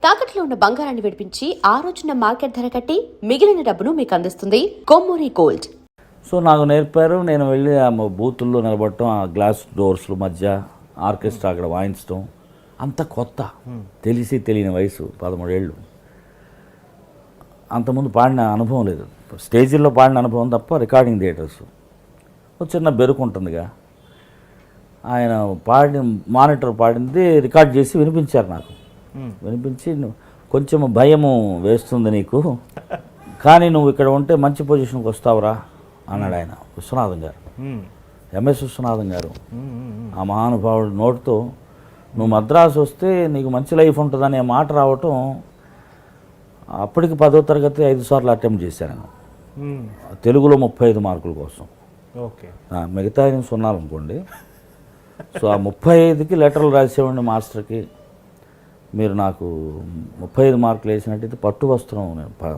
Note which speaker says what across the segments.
Speaker 1: తాకట్లో ఉన్న బంగారాన్ని విడిపించి ఆ రోజున మార్కెట్ ధర కట్టి మిగిలిన డబ్బును మీకు అందిస్తుంది కొమ్మూరి గోల్డ్.
Speaker 2: సో నాకు నేర్పారు. నేను వెళ్ళి ఆ బూతుల్లో నిలబడటం, ఆ గ్లాస్ డోర్స్ల మధ్య ఆర్కెస్ట్రా అక్కడ వాయించడం అంత కొత్త, తెలిసి తెలియని వయసు 13 ఏళ్ళు. అంతకుముందు పాడిన అనుభవం లేదు, స్టేజీల్లో పాడిన అనుభవం తప్ప రికార్డింగ్ థియేటర్స్. ఒక చిన్న బెరుకు ఉంటుందిగా. ఆయన మానిటర్ పాడింది రికార్డ్ చేసి వినిపించారు నాకు. వినిపించి కొంచెం భయము వేస్తుంది నీకు, కానీ నువ్వు ఇక్కడ ఉంటే మంచి పొజిషన్కి వస్తావురా అన్నాడు ఆయన. విశ్వనాథం గారు, ఎంఎస్ విశ్వనాథం గారు, ఆ మహానుభావుడు నోటితో నువ్వు మద్రాసు వస్తే నీకు మంచి లైఫ్ ఉంటుందనే మాట రావటం. అప్పటికి 10వ తరగతి 5 సార్లు అటెంప్ట్ చేశాను తెలుగులో 35 మార్కుల కోసం. మిగతా 0 అనుకోండి. సో ఆ 35కి లెటర్లు రాసేవాడిని మాస్టర్కి. మీరు నాకు 35 మార్కులు వేసినట్టయితే పట్టు వస్త్రం,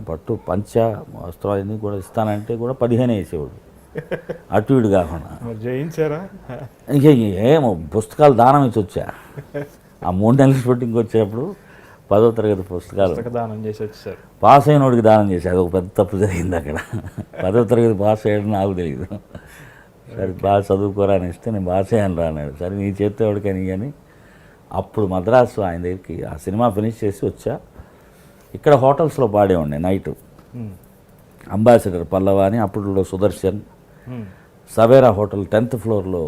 Speaker 2: పట్టు పంచ వస్త్రం అన్నీ కూడా ఇస్తానంటే కూడా 15 వేసేవాడు, అటు ఇటు కాకుండా.
Speaker 3: జయించారా?
Speaker 2: ఏమో పుస్తకాలు దానం ఇచ్చి వచ్చా. ఆ 3 నెలల షూటింగ్కి వచ్చేటప్పుడు 10వ తరగతి పుస్తకాలు
Speaker 3: దానం చేసి వచ్చారు.
Speaker 2: పాస్ అయినోడికి దానం చేసి, అది ఒక పెద్ద తప్పు జరిగింది అక్కడ. 10వ తరగతి పాస్ అయ్యాడు నాకు తెలియదు. సరే బాగా చదువుకోరా అని ఇస్తే నేను పాస్ అయ్యాను రా అన్నాడు. సరే నీ చేస్తే ఎవరికని. కానీ అప్పుడు మద్రాసు ఆయన దగ్గరికి ఆ సినిమా ఫినిష్ చేసి వచ్చా. ఇక్కడ హోటల్స్లో పాడేవాడిని నైట్. అంబాసిడర్ పల్లవ అని, అప్పుడు సుదర్శన్, సవేరా హోటల్ 10th ఫ్లోర్లో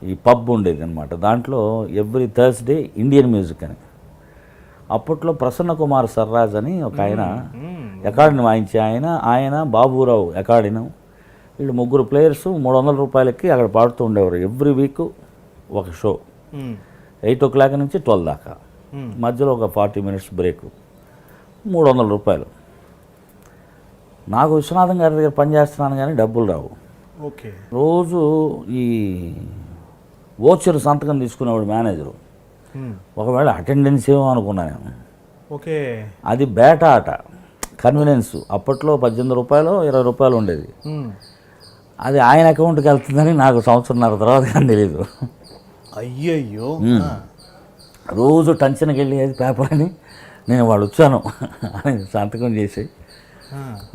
Speaker 2: ఈ పబ్ ఉండేది అనమాట. దాంట్లో ఎవ్రీ థర్స్డే ఇండియన్ మ్యూజిక్ అని. అప్పట్లో ప్రసన్న కుమార్ సర్రాజ్ అని ఒక ఆయన ఎకార్డిని వాయించే ఆయన బాబురావు ఎకార్డిను, వీళ్ళు 3 ప్లేయర్స్ 300 రూపాయలకి అక్కడ పాడుతూ ఉండేవారు. ఎవ్రీ వీక్ ఒక షో, 8 o'clock నుంచి 12 దాకా. మధ్యలో ఒక 40 minutes బ్రేక్, 300 రూపాయలు. నాకు విశ్వనాథం గారి దగ్గర పనిచేస్తున్నాను కానీ డబ్బులు రావు.
Speaker 3: ఓకే.
Speaker 2: రోజు ఈ ఓచర్ సంతకం తీసుకునేవాడు మేనేజరు. ఒకవేళ అటెండెన్స్ ఏమో అనుకున్నా నేను.
Speaker 3: ఓకే.
Speaker 2: అది బేట ఆట, కన్వీనియన్స్. అప్పట్లో 18 రూపాయలు 20 రూపాయలు ఉండేది. అది ఆయన అకౌంట్కి వెళ్తుందని నాకు 1.5 సంవత్సరం తర్వాత కానీ తెలీదు.
Speaker 3: అయ్యయ్యో.
Speaker 2: రోజు టెన్షన్కి వెళ్ళేది పేపర్ అని. నేను వాళ్ళు వచ్చాను అని సంతకం చేసి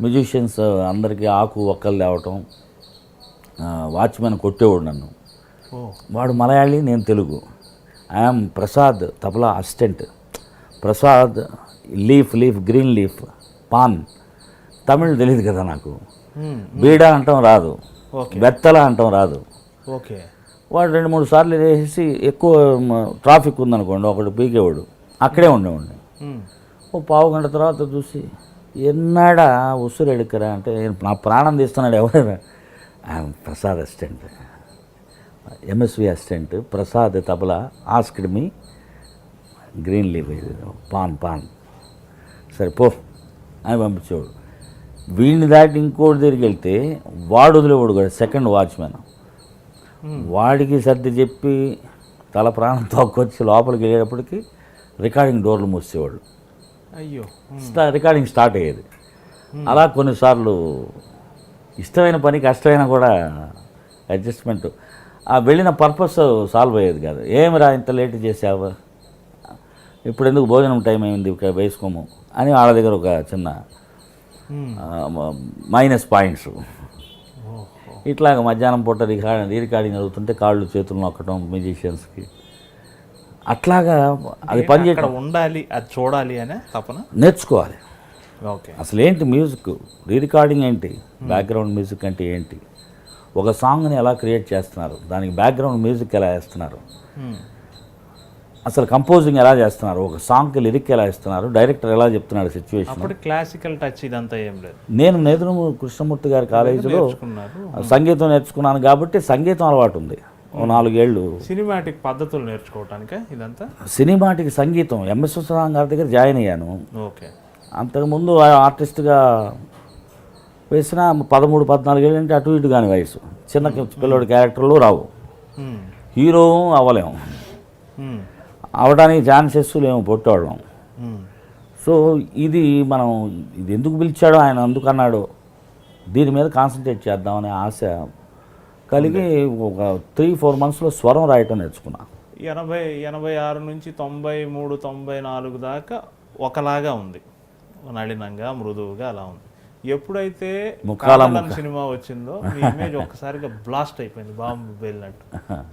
Speaker 2: మ్యూజిషియన్స్ అందరికీ ఆకు ఒక్కలు తేవటం. వాచ్మెన్ కొట్టేవాడు నన్ను. వాడు మలయాళీ, నేను Telugu. I'm Prasad tabla assistant. Prasad leaf green leaf pan. Tamil తెలియదు కదా నాకు. బీడా అంటాం రాదు, బెత్తల అంటాం రాదు.
Speaker 3: ఓకే.
Speaker 2: వాడు 2-3 సార్లు వేసి ఎక్కువ ట్రాఫిక్ ఉందనుకోండి, ఒకటి పీకేవాడు. అక్కడే ఉండేవాడిని. ఓ పావు గంట తర్వాత చూసి ఎన్నాడా ఉసురు ఎడుకరా అంటే, నా ప్రాణం తీస్తున్నాడు ఎవరైనా. Prasad assistant, MSV assistant Prasad tabla. Asked me green leave pan. సరే పో అని పంపించేవాడు. వీడిని దాటి ఇంకోటి దగ్గరికి వెళ్తే వాడు వదిలేవాడు కూడా, సెకండ్ వాచ్మెన్. వాడికి సర్ది చెప్పి తల ప్రాణం తోక్కొచ్చి లోపలికి వెళ్ళేటప్పటికి రికార్డింగ్ డోర్లు మూసేవాళ్ళు.
Speaker 3: అయ్యో.
Speaker 2: రికార్డింగ్ స్టార్ట్ అయ్యేది. అలా కొన్నిసార్లు ఇష్టమైన పని కష్టమైన కూడా అడ్జస్ట్మెంట్. ఆ వెళ్ళిన పర్పస్ సాల్వ్ అయ్యేది కాదు. ఏమిరా ఇంత లేట్ చేసావు, ఇప్పుడు ఎందుకు భోజనం టైం అయింది వేసుకోము అని వాళ్ళ దగ్గర ఒక చిన్న మైనస్ పాయింట్స్. ఇట్లాగ మధ్యాహ్నం పూట రికార్డింగ్ జరుగుతుంటే కాళ్ళు చేతులు నొక్కడం మ్యూజిషియన్స్కి. అట్లాగా అది పని చేయడం
Speaker 3: ఉండాలి, అది చూడాలి అనే తపన,
Speaker 2: నేర్చుకోవాలి.
Speaker 3: ఓకే.
Speaker 2: అసలు ఏంటి మ్యూజిక్, రికార్డింగ్ ఏంటి, బ్యాక్గ్రౌండ్ మ్యూజిక్ అంటే ఏంటి, ఒక సాంగ్ని ఎలా క్రియేట్ చేస్తున్నారు, దానికి బ్యాక్గ్రౌండ్ మ్యూజిక్ ఎలా వేస్తున్నారు, అసలు కంపోజింగ్ ఎలా చేస్తున్నారు, ఒక సాంగ్కి లిరిక్ ఎలా ఇస్తున్నారు, డైరెక్టర్ ఎలా చెప్తున్నాడు సిచ్యువేషన్.
Speaker 3: క్లాసికల్ టచ్ ఇదంతా ఏం లేదు.
Speaker 2: నేను నేదురుమూరి కృష్ణమూర్తి గారి కాలేజీలో సంగీతం నేర్చుకున్నాను కాబట్టి సంగీతం అలవాటు ఉంది. 4 ఏళ్ళు
Speaker 3: సినిమాటిక్ పద్ధతులు నేర్చుకోవటానికి ఇదంతా.
Speaker 2: సినిమాటిక్ సంగీతం ఎంఎస్ విశ్వనాథం గారి దగ్గర జాయిన్ అయ్యాను.
Speaker 3: ఓకే.
Speaker 2: అంతకుముందు ఆర్టిస్ట్గా వేసిన 13-14 ఏళ్ళు అంటే అటు ఇటు కాని వయసు. చిన్న పిల్లోడి క్యారెక్టర్లు రావు, హీరో అవ్వలేము, అవడానికి ఛాన్సెస్ లేము, పొట్టేవాళ్ళం. సో ఇది ఎందుకు పిలిచాడో ఆయన, ఎందుకు అన్నాడో, దీని మీద కాన్సన్ట్రేట్ చేద్దామనే ఆశ కలిగి ఒక 3-4 monthsలో స్వరం రాయటం నేర్చుకున్నా.
Speaker 3: 86 నుంచి 93, 94 దాకా ఒకలాగా ఉంది, నళినంగా మృదువుగా అలా ఉంది. ఎప్పుడైతే కాదలని సినిమా వచ్చిందో మీ ఇమేజ్ ఒక్కసారిగా బ్లాస్ట్ అయిపోయింది, బాంబు వెళ్ళినట్టు.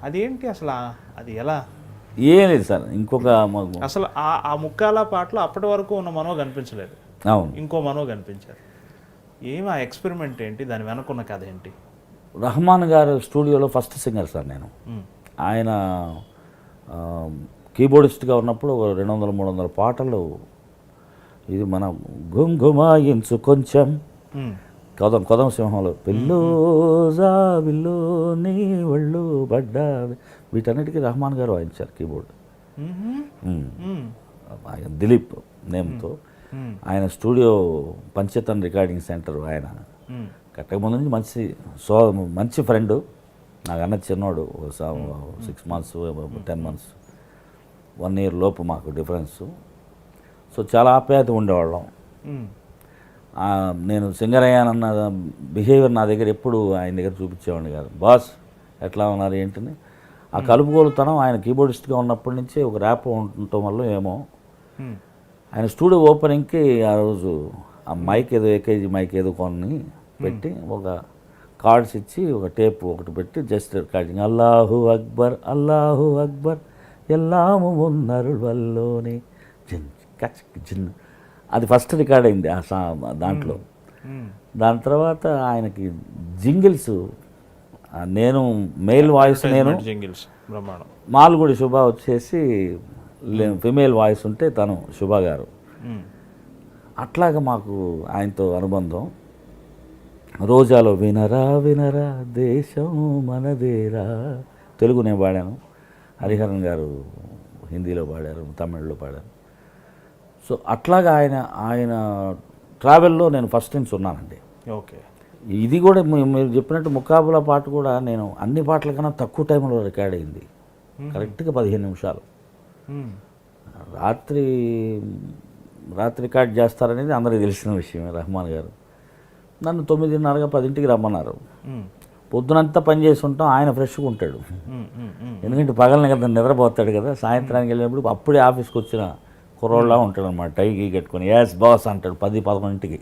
Speaker 3: అదేంటి అసలు, అది ఎలా?
Speaker 2: ఏం లేదు సార్, ఇంకొక
Speaker 3: అసలు ఆ ముక్కాల పాటలో అప్పటి వరకు ఉన్న మనో కనిపించలేదు,
Speaker 2: అవును
Speaker 3: ఇంకో మనో కనిపించారు. ఏమి ఆ ఎక్స్పెరిమెంట్ ఏంటి, దాని వెనకున్న కథ ఏంటి?
Speaker 2: రహమాన్ గారు స్టూడియోలో ఫస్ట్ సింగర్ సార్ నేను. ఆయన కీబోర్డిస్ట్గా ఉన్నప్పుడు 200-300 పాటలు, ఇది మన గుంగుమాయించు కొంచెం, కొదం సింహంలో పిల్లు జావిల్లు నీ ఒళ్ళు పడ్డా, వీటన్నిటికీ రహమాన్ గారు వాయించారు కీబోర్డ్. ఆయన దిలీప్ నేమ్తో ఆయన స్టూడియో పంచతన్ రికార్డింగ్ సెంటర్. ఆయన కట్టక ముందు నుంచి మంచి ఫ్రెండ్, నాకన్నా చిన్నోడు, 6 months 10 months 1 year లోపు మాకు డిఫరెన్స్. సో చాలా ఆప్యాయత ఉండేవాళ్ళం. నేను సింగర్ అయ్యానన్న బిహేవియర్ నా దగ్గర ఎప్పుడు ఆయన దగ్గర చూపించేవాడిని కాదు. బాస్ ఎట్లా ఉన్నారు ఏంటని ఆ కలుపుకోలుతనం ఆయన కీబోర్డిస్ట్గా ఉన్నప్పటి నుంచే ఒక ర్యాప్ ఉండటం వల్ల ఏమో, ఆయన స్టూడియో ఓపెనింగ్కి ఆ రోజు ఆ మైక్ ఏదో ఏకేజీ మైక్ ఏదో కొన్ని పెట్టి ఒక కార్డ్స్ ఇచ్చి ఒక టేప్ ఒకటి పెట్టి జస్ట్ రికార్డింగ్ అల్లాహు అక్బర్ అల్లాహు అక్బర్ ఎల్లాము ఉన్నారు వల్లోని జిన్ కచ్ జిన్, అది ఫస్ట్ రికార్డ్ అయింది దాంట్లో. దాని తర్వాత ఆయనకి జింగిల్స్, నేను మెయిల్ వాయిస్, నేను మాల్గుడి శుభ వచ్చేసి ఫిమేల్ వాయిస్ ఉంటే తను శుభ గారు. అట్లాగా మాకు ఆయనతో అనుబంధం. రోజాలో వినరా వినరా దేశం మనదేరా, తెలుగు నేను పాడాను, హరిహరన్ గారు హిందీలో పాడారు, తమిళ్లో పాడారు. సో అట్లాగా ఆయన ట్రావెల్లో నేను ఫస్ట్ నుంచి ఉన్నానండి.
Speaker 3: ఓకే.
Speaker 2: ఇది కూడా మీరు చెప్పినట్టు ముకాబులా పాట కూడా నేను అన్ని పాటల కన్నా తక్కువ టైంలో రికార్డ్ అయింది, కరెక్ట్గా 15 నిమిషాలు. రాత్రి రికార్డ్ చేస్తారనేది అందరికీ తెలిసిన విషయమే. రహమాన్ గారు నన్ను 9:30 10ంటికి రమ్మన్నారు. పొద్దునంతా పని చేసి ఉంటాం, ఆయన ఫ్రెష్గా ఉంటాడు, ఎందుకంటే పగలని కదా నిద్రపోతాడు కదా. సాయంత్రానికి వెళ్ళినప్పుడు అప్పుడే ఆఫీస్కి వచ్చిన కుర్రోళ్ళ ఉంటాడు అనమాట, టై గీ కట్టుకొని యాస్ బాస్ అంటాడు 10-11ంటికి.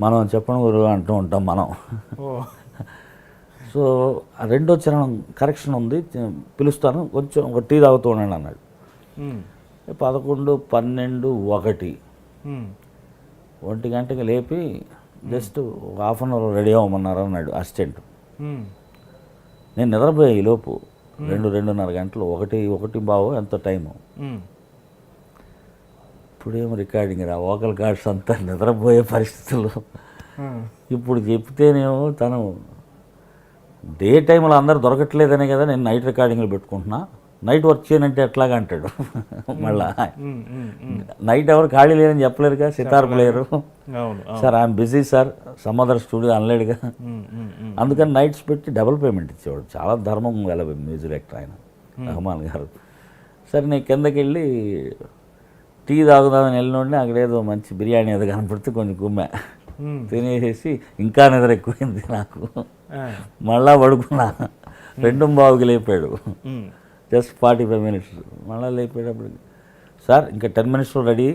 Speaker 2: మనం చెప్పడం గురు అంటూ ఉంటాం మనం. సో ఆ రెండో చరణం కరెక్షన్ ఉంది, పిలుస్తాను కొంచెం ఒక టీ తాగుతూ ఉండండి అన్నాడు. 11, 12, 1 గంటకి లేపి జస్ట్ ఒక ½ అవర్ రెడీ అవ్వమన్నారు అన్నాడు అసిస్టెంట్. నేను నిద్రపోయా ఈలోపు 2-2:30 గంటలు, 1 ఎంత టైము. ఇప్పుడేమో రికార్డింగ్ రా, వోకల్ కార్డ్స్ అంతా నిద్రపోయే పరిస్థితుల్లో. ఇప్పుడు చెప్తేనేమో తను డే టైంలో అందరు దొరకట్లేదనే కదా నేను నైట్ రికార్డింగ్లు పెట్టుకుంటున్నా, నైట్ వర్క్ చేయనంటే ఎట్లాగా అంటాడు. మళ్ళా నైట్ ఎవరు ఖాళీ లేదని చెప్పలేరుగా, sitar player. Sir I'm busy sir, some other studio అనలేడుగా. అందుకని నైట్స్ పెట్టి డబుల్ పేమెంట్ ఇచ్చేవాడు. చాలా ధర్మం గల మ్యూజిక్ డైరెక్టర్ ఆయన రహమాన్ గారు. సరే నేను కిందకి వెళ్ళి టీ తాగుదామని వెళ్ళినోడిని అక్కడేదో మంచి బిర్యానీ ఏదో కనపడితే కొంచెం గుమ్మ తినేసేసి ఇంకా నిద్ర ఎక్కువైంది నాకు. మళ్ళా పడుకున్నా, 2:15కి లేపాడు. Just 45 minutes. మళ్ళీ లేపేటప్పుడు సార్ ఇంకా 10 minutesలో రెడీ.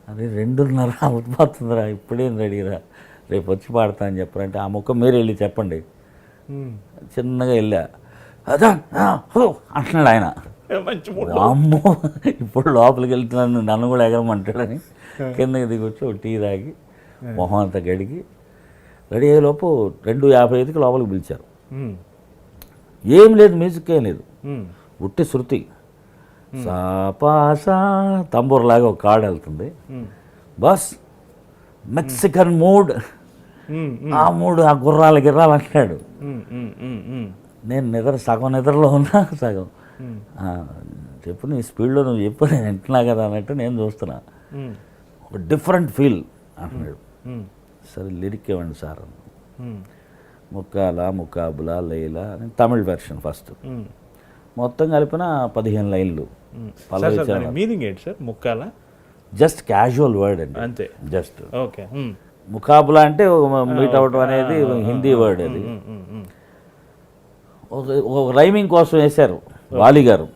Speaker 2: అదే 2:30 అవుతుందిరా, ఇప్పుడేం రెడీరా, రేపు వచ్చి పాడతా అని చెప్పారంటే ఆ ముఖం మీరు వెళ్ళి చెప్పండి. చిన్నగా వెళ్ళా, అదా అంటున్నాడు ఆయన. అమ్మో ఇప్పుడు లోపలికి వెళ్తున్నాను, నన్ను కూడా ఎగరమంటాడని కిందకి దిగొచ్చి ఒక టీ తాగి మొహం అంతా గడిగి రెడీ అయ్యేలోపు 2:55కి లోపలికి పిలిచారు. ఏం లేదు, మ్యూజిక్ ఏం లేదు, ఉట్టి శృతి, సాపాసా తంబూర్లాగా ఒక కార్డ్ వెళ్తుంది. బస్ మెక్సికన్ మూడ్, ఆ మూడు, ఆ గుర్రాలు గిర్రాలు అంటాడు. నేను సగం నిద్రలో ఉన్నా, సగం చెప్పు నీ స్పీడ్లో నువ్వు చెప్పు, నేను వింటున్నా కదా అన్నట్టు నేను చూస్తున్నా. ఒక డిఫరెంట్ ఫీల్ అంటున్నాడు. సరే లిరిక్ ఇవ్వండి sir. Muqabla Laila Tamil version first, మొత్తం కలిపిన 15 లైన్లు.
Speaker 3: మీనింగ్ ఏంటి sir Mukkala?
Speaker 2: Just casual word అండి,
Speaker 3: అంతే.
Speaker 2: Just
Speaker 3: okay.
Speaker 2: ముకాబులా అంటే మీట్ అవడం అనేది హిందీ వర్డ్. అది ఒక రైమింగ్ కోసం వేశారు వాలి గారు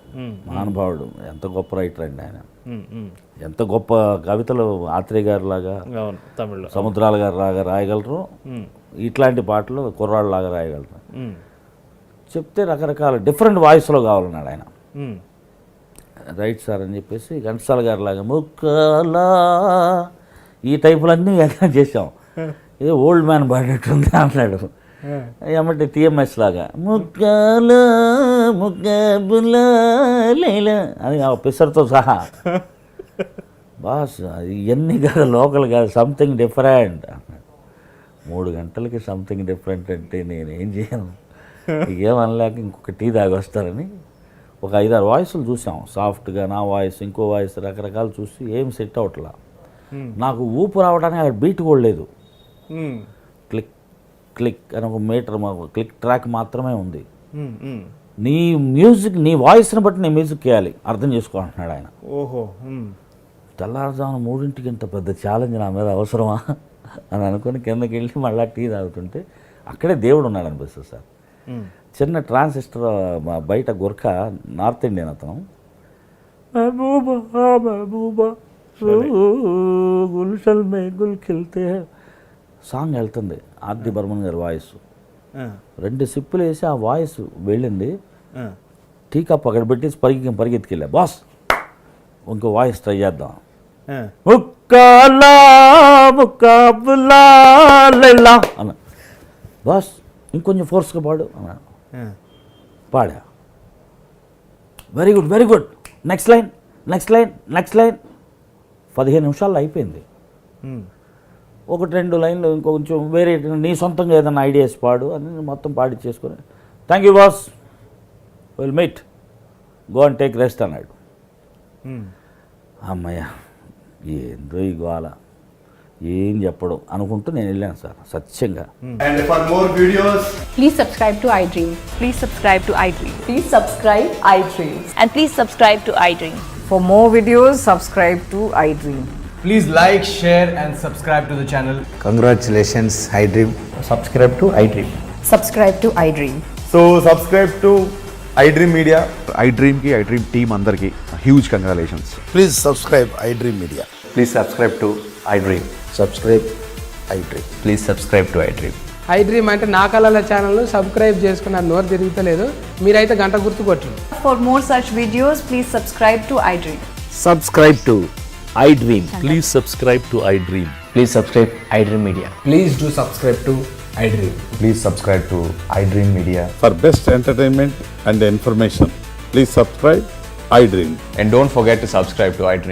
Speaker 2: మహానుభావుడు, ఎంత గొప్ప రైటర్ అండి ఆయన, ఎంత గొప్ప కవితలు ఆత్రేయ గారు లాగా
Speaker 3: అవును తమిళ్లో
Speaker 2: సముద్రాల గారు లాగా రాయగలరు, ఇట్లాంటి పాటలు కుర్రాళ్ళలాగా రాయగలరు. చెప్తే రకరకాల డిఫరెంట్ వాయిస్లో కావాలన్నాడు ఆయన. రైట్ సార్ అని చెప్పేసి ఘంటసాల గారి లాగా ముక్కలా ఈ టైపులన్నీ ఎలా చేసాం, ఏదో ఓల్డ్ మ్యాన్ పాడేట్టుంది అన్నాడు. ఏమంటే టీఎంఎస్ లాగా ముక్కలా ముక్కబులా లేలా అని ఆ పిసర్తో సహా. బాస్ ఇవన్నీ కాదు, లోకల్ కాదు, సంథింగ్ డిఫరెంట్ అన్నాడు. 3 గంటలకి సంథింగ్ డిఫరెంట్ అంటే నేనేం చేయను, ఏమనలేక ఇంకొక టీ తాగి వస్తారని ఒక 5-6 వాయిస్లు చూసాం. సాఫ్ట్గా నా వాయిస్, ఇంకో వాయిస్, రకరకాలు చూసి ఏం సెట్ అవట్లా. నాకు ఊపు రావడానికి అక్కడ బీట్ కూడా లేదు. క్లిక్ క్లిక్ అని ఒక మీటర్ క్లిక్ ట్రాక్ మాత్రమే ఉంది. నీ మ్యూజిక్, నీ వాయిస్ని బట్టి నీ మ్యూజిక్ వేయాలి, అర్థం చేసుకోవాలంటున్నాడు ఆయన.
Speaker 3: ఓహో,
Speaker 2: తెల్లారుజామున 3ంటికి ఇంత పెద్ద ఛాలెంజ్ నా మీద అవసరమా అని అనుకుని కిందకి వెళ్ళి మళ్ళీ టీ తాగుతుంటే అక్కడే దేవుడు ఉన్నాడు అనిపిస్తుంది సార్. చిన్న ట్రాన్సిస్టర్ బయట గుర్ఖ, నార్త్ ఇండియన్ అతను, మహబూబా మహబూబా గుల్షన్ మే గుల్ ఖిల్తే సాంగ్ వెళ్తుంది. ఆర్డి బర్మన్ గారి వాయిస్ 2 సిప్పులు వేసి ఆ వాయిస్ వెళ్ళింది. టీ కప్ అక్కడ పెట్టేసి పరిగెత్తుకెళ్ళా, బాస్ ఇంకో వాయిస్ ట్రై చేద్దాం, ముక్కాలా ముక్కాబులా లైలా అన్న. బాస్ ఇంకొంచెం ఫోర్స్గా పాడు అన్నాడు. పాడా, very good very good, next line next line next line. 15 నిమిషాల్లో అయిపోయింది. 1-2 లైన్లు ఇంకొంచెం వేరే నీ సొంతంగా ఏదైనా ఐడియాస్ పాడు అని మొత్తం పాడిచ్చేసుకొని thank you boss, will meet, go and take rest అన్నాడు. అమ్మయ్య ఏందో ఈ గోల, ఏం చెప్పడం అనుకుంటూ నేను వెళ్ళాను సార్ సత్యంగా.
Speaker 4: And for more videos,
Speaker 5: Please subscribe to iDream. Please subscribe to iDream.
Speaker 1: Please subscribe iDream.
Speaker 5: And please subscribe to iDream.
Speaker 6: For more videos, subscribe to iDream.
Speaker 4: please like, share and subscribe to the channel.
Speaker 7: Congratulations, iDream.
Speaker 8: subscribe to iDream.
Speaker 6: Subscribe to iDream.
Speaker 9: So subscribe to iDream Media.
Speaker 10: iDream ki iDream team andarki huge congratulations.
Speaker 7: Please subscribe iDream Media.
Speaker 8: Please subscribe to iDream.
Speaker 7: Subscribe iDream.
Speaker 8: Please subscribe to iDream.
Speaker 11: iDream అంటే నా కళల channel subscribe చేసుకున్న నోరు తిరుగుతలేదు, మీరైతే గంట గుర్తు కొట్టండి.
Speaker 5: For more such videos, please subscribe to iDream.
Speaker 8: Subscribe to iDream. Please subscribe to iDream. Please subscribe iDream Media.
Speaker 4: Please do subscribe to iDream.
Speaker 10: Please subscribe to iDream Media.
Speaker 9: For best entertainment and information, please subscribe iDream.
Speaker 8: And don't forget to subscribe to iDream.